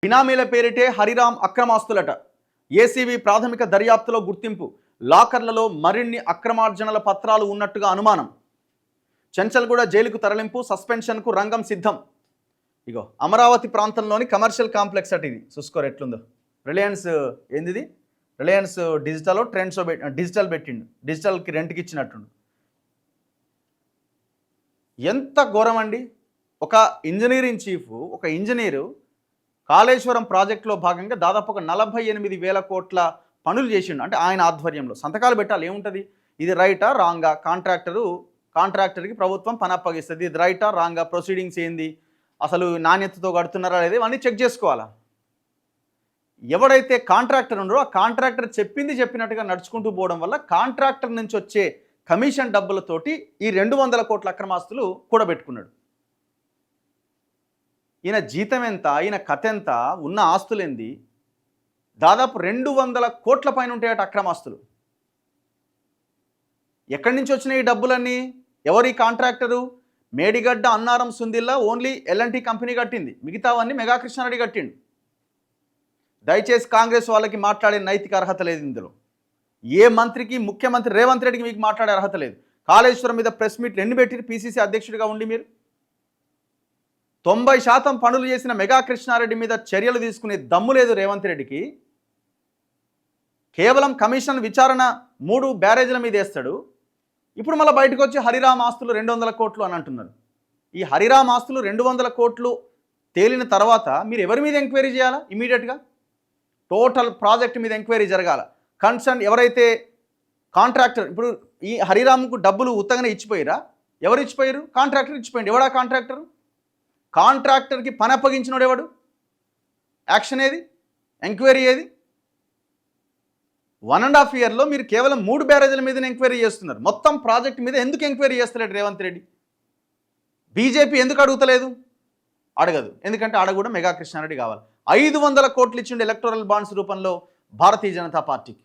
బినామీల పేరిటే Hariram అక్రమాస్తులట. ACB ప్రాథమిక దర్యాప్తులో గుర్తింపు. లాకర్లలో మరిన్ని అక్రమార్జనల పత్రాలు ఉన్నట్టుగా అనుమానం. చెంచల్గూడ జైలుకు తరలింపు, సస్పెన్షన్కు రంగం సిద్ధం. ఇగో అమరావతి ప్రాంతంలోని కమర్షియల్ కాంప్లెక్స్ అటు ఇది. చూసుకోరు ఎట్లుందో. రిలయన్స్ ఏంది, రిలయన్స్ డిజిటల్ ట్రెండ్స్ డిజిటల్ పెట్టిండు. డిజిటల్కి రెంట్కి ఇచ్చినట్టుండు. ఎంత ఘోరం అండి. ఒక ఇంజనీరింగ్ చీఫ్, ఒక ఇంజనీరు కాళేశ్వరం ప్రాజెక్టులో భాగంగా దాదాపు ఒక 48,000 కోట్ల పనులు చేసిండు. అంటే ఆయన ఆధ్వర్యంలో సంతకాలు పెట్టాలి. ఏముంటుంది, ఇది రైటా రాంగా, కాంట్రాక్టర్కి ప్రభుత్వం పని అప్పగిస్తుంది, ఇది రైటా రాంగా, ప్రొసీడింగ్స్ ఏంది, అసలు నాణ్యతతో కడుతున్నారా లేదా, ఇవన్నీ చెక్ చేసుకోవాలా. ఎవడైతే కాంట్రాక్టర్ ఉండరో ఆ కాంట్రాక్టర్ చెప్పింది చెప్పినట్టుగా నడుచుకుంటూ పోవడం వల్ల కాంట్రాక్టర్ నుంచి వచ్చే కమిషన్ డబ్బులతోటి ఈ 200 కోట్ల అక్రమాస్తులు కూడబెట్టుకున్నాడు. ఈయన జీతం ఎంత, ఈయన కథ ఎంత, ఉన్న ఆస్తులేంది, దాదాపు 200 కోట్ల పైన ఉంటాయట అక్రమాస్తులు. ఎక్కడి నుంచి వచ్చినాయి ఈ డబ్బులన్నీ? ఎవరి contractor? Medigadda Annaram Sundilla only LNT company కట్టింది, మిగతావన్నీ మెగా కృష్ణారెడ్డి కట్టిండు. దయచేసి కాంగ్రెస్ వాళ్ళకి మాట్లాడే నైతిక అర్హత లేదు ఇందులో. ఏ మంత్రికి, ముఖ్యమంత్రి రేవంత్ రెడ్డికి మీకు మాట్లాడే అర్హత లేదు. కాళేశ్వరం మీద ప్రెస్ మీట్లు ఎన్ని పెట్టి పీసీసీ అధ్యక్షుడిగా ఉండి మీరు 90% పనులు చేసిన మెగా కృష్ణారెడ్డి మీద చర్యలు తీసుకునే దమ్ము లేదు రేవంత్ రెడ్డికి. కేవలం కమిషన్ విచారణ 3 బ్యారేజీల మీద వేస్తాడు. ఇప్పుడు మళ్ళీ బయటకు వచ్చి హరిరామ్ ఆస్తులు 200 కోట్లు అని అంటున్నారు. ఈ హరిరామ్ ఆస్తులు 200 కోట్లు తేలిన తర్వాత మీరు ఎవరి మీద ఎంక్వైరీ చేయాలా? ఇమీడియట్గా టోటల్ ప్రాజెక్ట్ మీద ఎంక్వైరీ జరగాల. కన్సర్న్ ఎవరైతే కాంట్రాక్టర్, ఇప్పుడు ఈ హరిరామ్కు డబ్బులు ఉత్తగానే ఇచ్చిపోయారా? ఎవరు ఇచ్చిపోయారు? కాంట్రాక్టర్ ఇచ్చిపోయింది. ఎవడా కాంట్రాక్టర్? కాంట్రాక్టర్కి పని అప్పగించినోడు ఎవడు? యాక్షన్ ఏది? ఎంక్వైరీ ఏది? 1.5 ఇయర్లో మీరు కేవలం 3 బ్యారేజీల మీదనే ఎంక్వైరీ చేస్తున్నారు. మొత్తం ప్రాజెక్ట్ మీద ఎందుకు ఎంక్వైరీ చేస్తలేడు రేవంత్ రెడ్డి? బీజేపీ ఎందుకు అడుగుతలేదు? అడగదు. ఎందుకంటే ఆడ కూడా మెగా కృష్ణారెడ్డి కావాలి. 500 కోట్లు ఇచ్చిండు ఎలక్టోరల్ బాండ్స్ రూపంలో భారతీయ జనతా పార్టీకి.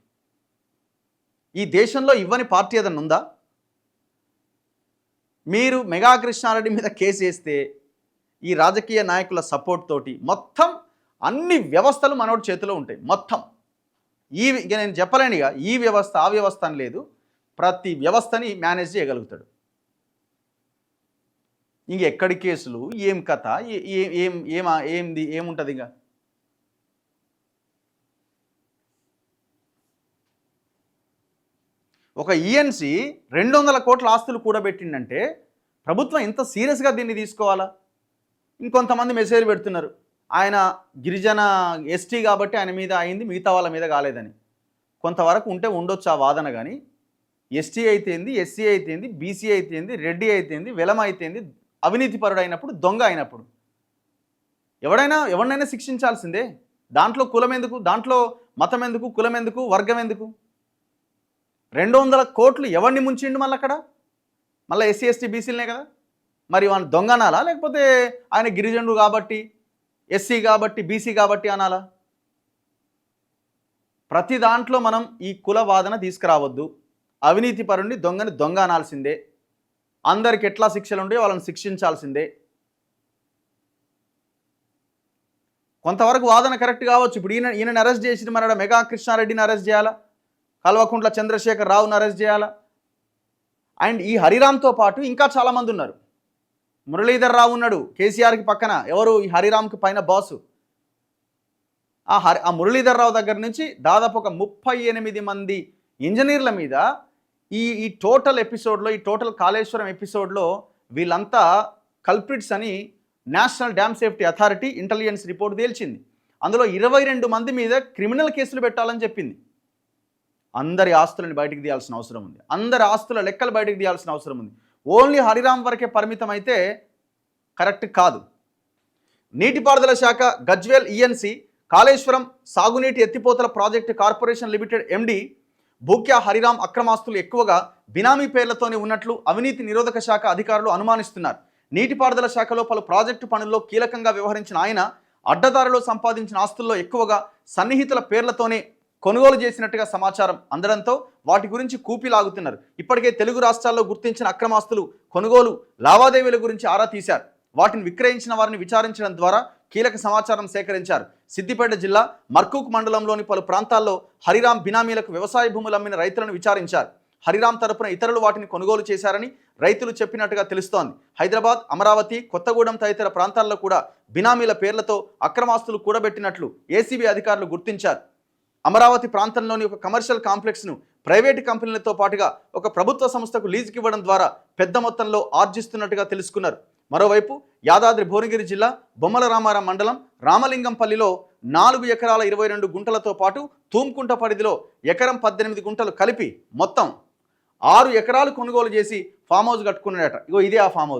ఈ దేశంలో ఇవ్వని పార్టీ ఏదన్నా ఉందా? మీరు మెగా కృష్ణారెడ్డి మీద కేసు వేస్తే ఈ రాజకీయ నాయకుల సపోర్ట్ తోటి మొత్తం అన్ని వ్యవస్థలు మనోడి చేతిలో ఉంటాయి. మొత్తం ఇక నేను చెప్పలేను, ఇక ఈ వ్యవస్థ ఆ వ్యవస్థ అని లేదు, ప్రతి వ్యవస్థని మేనేజ్ చేయగలుగుతాడు. ఇంకెక్కడి కేసులు, ఏం కథ, ఏంది ఏముంటుంది? ఇంకా ఒక ఈఎన్సీ 200 కోట్ల ఆస్తులు కూడబెట్టిందంటే ప్రభుత్వం ఎంత సీరియస్గా దీన్ని తీసుకోవాలా? ఇంకొంతమంది మెసేజ్ పెడుతున్నారు, ఆయన గిరిజన ఎస్టీ కాబట్టి ఆయన మీద అయింది, మిగతా వాళ్ళ మీద కాలేదని. కొంతవరకు ఉంటే ఉండొచ్చు ఆ వాదన, కానీ ఎస్టీ అయితేంది, ఎస్సీ అయితేంది, బీసీ అయితేంది, రెడ్డి అయితేంది, వెలమ అయితేంది, అవినీతిపరుడు అయినప్పుడు, దొంగ అయినప్పుడు ఎవరినైనా శిక్షించాల్సిందే. దాంట్లో కులం ఎందుకు, దాంట్లో మతం ఎందుకు, కులం ఎందుకు, వర్గం ఎందుకు? 200 కోట్లు ఎవరిని ముంచిండు మళ్ళీ అక్కడ? మళ్ళీ ఎస్సీ ఎస్టీ బీసీలనే కదా. మరి వాడిని దొంగ అనాలా, లేకపోతే ఆయన గిరిజనుడు కాబట్టి, ఎస్సీ కాబట్టి, బీసీ కాబట్టి అనాలా? ప్రతి దాంట్లో మనం ఈ కుల వాదన తీసుకురావద్దు. అవినీతి పరుణ్ణి దొంగని దొంగ అనాల్సిందే. అందరికి ఎట్లా శిక్షలు ఉంటే వాళ్ళని శిక్షించాల్సిందే. కొంతవరకు వాదన కరెక్ట్ కావచ్చు. ఇప్పుడు ఈయనని అరెస్ట్ చేసి మన మెగా కృష్ణారెడ్డిని అరెస్ట్ చేయాలా, కల్వకుంట్ల చంద్రశేఖర్ రావుని అరెస్ట్ చేయాలా. అండ్ ఈ హరిరామ్తో పాటు ఇంకా చాలామంది ఉన్నారు. మురళీధర్ రావు ఉన్నాడు కేసీఆర్కి పక్కన. ఎవరు? ఈ హరిరామ్కి పైన బాసు. ఆ మురళీధర్ రావు దగ్గర నుంచి దాదాపు ఒక 38 మంది ఇంజనీర్ల మీద ఈ టోటల్ ఎపిసోడ్లో, ఈ టోటల్ కాళేశ్వరం ఎపిసోడ్లో వీళ్ళంతా కల్ప్రిట్స్ అని national dam safety authority intelligence report తేల్చింది. అందులో 22 మంది మీద క్రిమినల్ కేసులు పెట్టాలని చెప్పింది. అందరి ఆస్తులను బయటకు తీయాల్సిన అవసరం ఉంది. అందరి ఆస్తుల లెక్కలు బయటకు తీయాల్సిన అవసరం ఉంది. ఓన్లీ హరిరామ్ వరకే పరిమితం అయితే కరెక్ట్ కాదు. నీటిపారుదల శాఖ గజ్వేల్ ఈఎన్సీ కాళేశ్వరం సాగునీటి ఎత్తిపోతల project corporation limited MD Bhukya Hariram అక్రమాస్తులు ఎక్కువగా బినామీ పేర్లతోనే ఉన్నట్లు అవినీతి నిరోధక శాఖ అధికారులు అనుమానిస్తున్నారు. నీటిపారుదల శాఖలో పలు ప్రాజెక్టు పనుల్లో కీలకంగా వ్యవహరించిన ఆయన అడ్డదారిలో సంపాదించిన ఆస్తుల్లో ఎక్కువగా సన్నిహితుల పేర్లతోనే కొనుగోలు చేసినట్టుగా సమాచారం అందడంతో వాటి గురించి కూపిలాగుతున్నారు. ఇప్పటికే తెలుగు రాష్ట్రాల్లో గుర్తించిన అక్రమాస్తులు కొనుగోలు లావాదేవీల గురించి ఆరా తీశారు. వాటిని విక్రయించిన వారిని విచారించడం ద్వారా కీలక సమాచారం సేకరించారు. సిద్దిపేట జిల్లా మర్కూక్ మండలంలోని పలు ప్రాంతాల్లో హరిరామ్ బినామీలకు వ్యవసాయ భూములు అమ్మిన రైతులను విచారించారు. హరిరామ్ తరపున ఇతరులు వాటిని కొనుగోలు చేశారని రైతులు చెప్పినట్టుగా తెలుస్తోంది. హైదరాబాద్, అమరావతి, కొత్తగూడెం తదితర ప్రాంతాల్లో కూడా బినామీల పేర్లతో అక్రమాస్తులు కూడబెట్టినట్లు ఏసీబీ అధికారులు గుర్తించారు. అమరావతి ప్రాంతంలోని ఒక కమర్షియల్ కాంప్లెక్స్ను ప్రైవేటు కంపెనీలతో పాటుగా ఒక ప్రభుత్వ సంస్థకు లీజుకి ఇవ్వడం ద్వారా పెద్ద మొత్తంలో ఆర్జిస్తున్నట్టుగా తెలుసుకున్నారు. మరోవైపు యాదాద్రి భువనగిరి జిల్లా బొమ్మల రామారం మండలం రామలింగంపల్లిలో 4 ఎకరాల 22 గుంటలతో పాటు తూమ్కుంట పరిధిలో ఎకరం 18 గుంటలు కలిపి మొత్తం 6 ఎకరాలు కొనుగోలు చేసి ఫామ్ హౌస్ కట్టుకున్నాడట. ఇగో ఇదే ఆ ఫామ్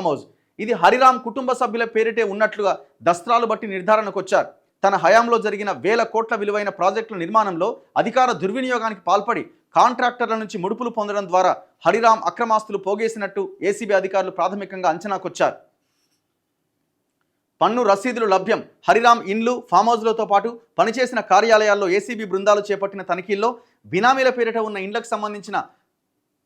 హౌస్. ఇది హరిరామ్ కుటుంబ సభ్యుల పేరిటే ఉన్నట్లుగా దస్త్రాలు బట్టి నిర్ధారణకు వచ్చారు. తన హయాంలో జరిగిన వేల కోట్ల విలువైన ప్రాజెక్టుల నిర్మాణంలో అధికార దుర్వినియోగానికి పాల్పడి కాంట్రాక్టర్ల నుంచి ముడుపులు పొందడం ద్వారా హరిరామ్ అక్రమాస్తులు పోగేసినట్టు ఏసీబీ అధికారులు ప్రాథమికంగా అంచనాకొచ్చారు. పన్ను రసీదులు లభ్యం. హరిరామ్ ఇండ్లు, ఫామ్ హౌస్లతో పాటు పనిచేసిన కార్యాలయాల్లో ఏసీబీ బృందాలు చేపట్టిన తనిఖీల్లో బినామీల పేరిట ఉన్న ఇండ్లకు సంబంధించిన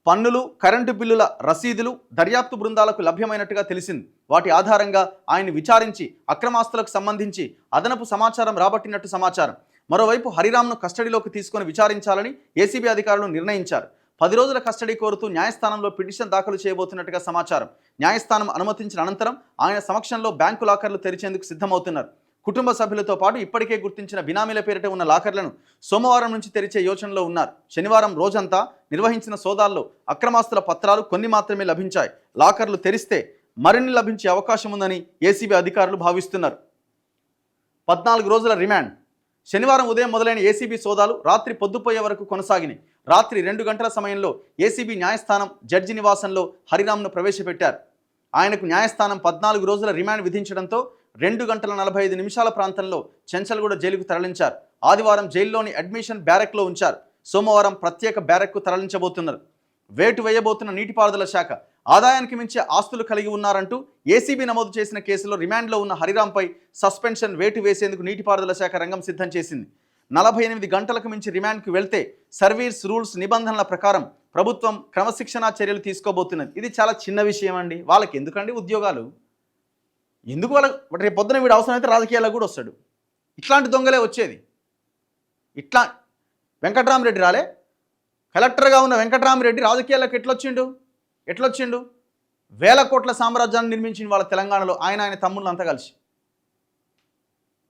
పన్నులు, కరెంటు బిల్లుల రసీదులు దర్యాప్తు బృందాలకు లభ్యమైనట్టుగా తెలిసింది. వాటి ఆధారంగా ఆయన్ని విచారించి అక్రమాస్తులకు సంబంధించి అదనపు సమాచారం రాబట్టినట్టు సమాచారం. మరోవైపు హరిరామ్ను కస్టడీలోకి తీసుకొని విచారించాలని ఏసీబీ అధికారులు నిర్ణయించారు. 10 రోజుల కస్టడీ కోరుతూ న్యాయస్థానంలో పిటిషన్ దాఖలు చేయబోతున్నట్టుగా సమాచారం. న్యాయస్థానం అనుమతించిన అనంతరం ఆయన సమక్షంలో బ్యాంకు లాకర్లు తెరిచేందుకు సిద్ధమవుతున్నారు. కుటుంబ సభ్యులతో పాటు ఇప్పటికే గుర్తించిన బినామీల పేరిట ఉన్న లాకర్లను సోమవారం నుంచి తెరిచే యోచనలో ఉన్నారు. శనివారం రోజంతా నిర్వహించిన సోదాల్లో అక్రమాస్తుల పత్రాలు కొన్ని మాత్రమే లభించాయి. లాకర్లు తెరిస్తే మరిన్ని లభించే అవకాశం ఉందని ఏసీబీ అధికారులు భావిస్తున్నారు. 14 రోజుల రిమాండ్. శనివారం ఉదయం మొదలైన ఏసీబీ సోదాలు రాత్రి పొద్దుపోయే వరకు కొనసాగినాయి. రాత్రి 2 గంటల సమయంలో ఏసీబీ న్యాయస్థానం జడ్జి నివాసంలో హరిరామ్ను ప్రవేశపెట్టారు. ఆయనకు న్యాయస్థానం 14 రోజుల రిమాండ్ విధించడంతో 2 గంటల 45 నిమిషాల ప్రాంతంలో చెంచల్గూడ జైలుకు తరలించారు. ఆదివారం జైల్లోని అడ్మిషన్ బ్యారెక్లో ఉంచారు. సోమవారం ప్రత్యేక బ్యారెక్కు తరలించబోతున్నారు. వేటు వేయబోతున్న నీటిపారుదల శాఖ ఆదాయానికి మించే ఆస్తులు కలిగి ఉన్నారంటూ ఏసీబీ నమోదు చేసిన కేసులో రిమాండ్లో ఉన్న హరిరామ్పై సస్పెన్షన్ వేటు వేసేందుకు నీటిపారుదల శాఖ రంగం సిద్ధం చేసింది. 48 గంటలకు మించి రిమాండ్కు వెళ్తే సర్వీస్ రూల్స్ నిబంధనల ప్రకారం ప్రభుత్వం క్రమశిక్షణా చర్యలు తీసుకోబోతున్నది. ఇది చాలా చిన్న విషయం అండి. వాళ్ళకి ఎందుకండి ఉద్యోగాలు? ఎందుకు వాళ్ళకి? రేపు పొద్దున వీడు అవసరమైతే రాజకీయాలకు కూడా వస్తాడు. ఇట్లాంటి దొంగలే వచ్చేది. ఇట్లా వెంకట్రామరెడ్డి రాలే, కలెక్టర్గా ఉన్న వెంకట్రామరెడ్డి రాజకీయాలకు ఎట్లొచ్చిండు? వేల కోట్ల సామ్రాజ్యాన్ని నిర్మించింది వాళ్ళ తెలంగాణలో ఆయన తమ్ముళ్ళు అంతా కలిసి.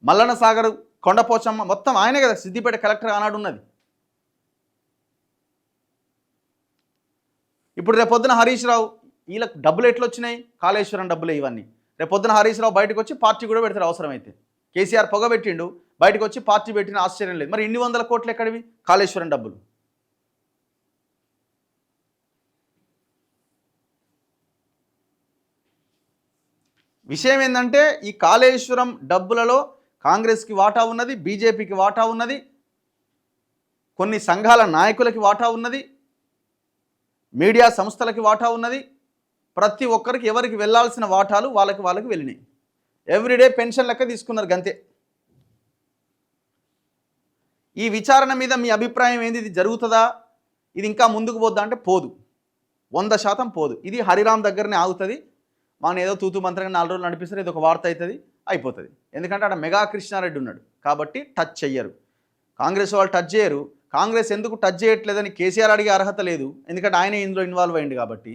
మల్లన్న సాగర్, కొండపోచమ్మ మొత్తం ఆయనే కదా సిద్దిపేట కలెక్టర్ ఆనాడు ఉన్నది. ఇప్పుడు రేపొద్దున హరీష్ రావు వీళ్ళకి డబ్బులు ఎట్లొచ్చినాయి? కాళేశ్వరం డబ్బులే ఇవన్నీ. రేపొద్దున హరీష్ రావు బయటకు వచ్చి పార్టీ కూడా పెడతారు అవసరమైతే. కేసీఆర్ పొగబెట్టిండు, బయటకు వచ్చి పార్టీ పెట్టిన ఆశ్చర్యం లేదు. మరి ఇన్ని వందల కోట్లు ఎక్కడివి? కాళేశ్వరం డబ్బులు. విషయం ఏంటంటే ఈ కాళేశ్వరం డబ్బులలో కాంగ్రెస్కి వాటా ఉన్నది, బీజేపీకి వాటా ఉన్నది, కొన్ని సంఘాల నాయకులకి వాటా ఉన్నది, మీడియా సంస్థలకి వాటా ఉన్నది. ప్రతి ఒక్కరికి ఎవరికి వెళ్ళాల్సిన వాటాలు వాళ్ళకి వెళ్ళినాయి. ఎవ్రీడే పెన్షన్ లెక్క తీసుకున్నారు గంతే. ఈ విచారణ మీద మీ అభిప్రాయం ఏంది? ఇది జరుగుతుందా? ఇది ఇంకా ముందుకు పోద్దా అంటే పోదు, 100% పోదు. ఇది హరిరామ్ దగ్గరనే ఆగుతుంది. మన ఏదో తూతు మంత్రంగా 4 రోజులు నడిపిస్తారు, ఏదో ఒక వార్త అవుతుంది, అయిపోతుంది. ఎందుకంటే అక్కడ మెగా కృష్ణారెడ్డి ఉన్నాడు కాబట్టి టచ్ చెయ్యరు. కాంగ్రెస్ వాళ్ళు టచ్ చేయరు. కాంగ్రెస్ ఎందుకు టచ్ చేయట్లేదని కేసీఆర్ అడిగే అర్హత లేదు, ఎందుకంటే ఆయనే ఇందులో ఇన్వాల్వ్ అయ్యింది కాబట్టి.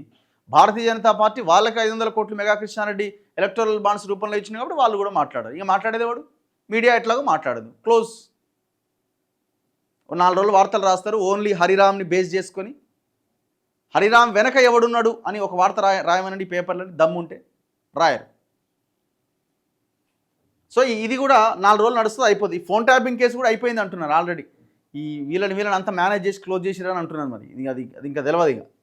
భారతీయ జనతా పార్టీ వాళ్ళకి 500 కోట్లు మెగా కృష్ణారెడ్డి ఎలక్టోరల్ బాండ్స్ రూపంలో ఇచ్చింది కాబట్టి వాళ్ళు కూడా మాట్లాడరు. ఇక మాట్లాడేది వాడు మీడియా ఎట్లాగో మాట్లాడదు, క్లోజ్. 4 రోజులు వార్తలు రాస్తారు ఓన్లీ హరిరామ్ని బేస్ చేసుకొని. హరిరామ్ వెనక ఎవడున్నాడు అని ఒక వార్త రాయమనండి పేపర్లని, దమ్ముంటే రాయరు. సో ఇది కూడా 4 రోజులు నడుస్తుంది, అయిపోతుంది. ఈ ఫోన్ ట్యాపింగ్ కేసు కూడా అయిపోయింది అంటున్నారు ఆల్రెడీ. ఈ వీళ్ళని అంతా మేనేజ్ చేసి క్లోజ్ చేసిరని అంటున్నారు. మరి అది ఇంకా తెలియదు ఇక.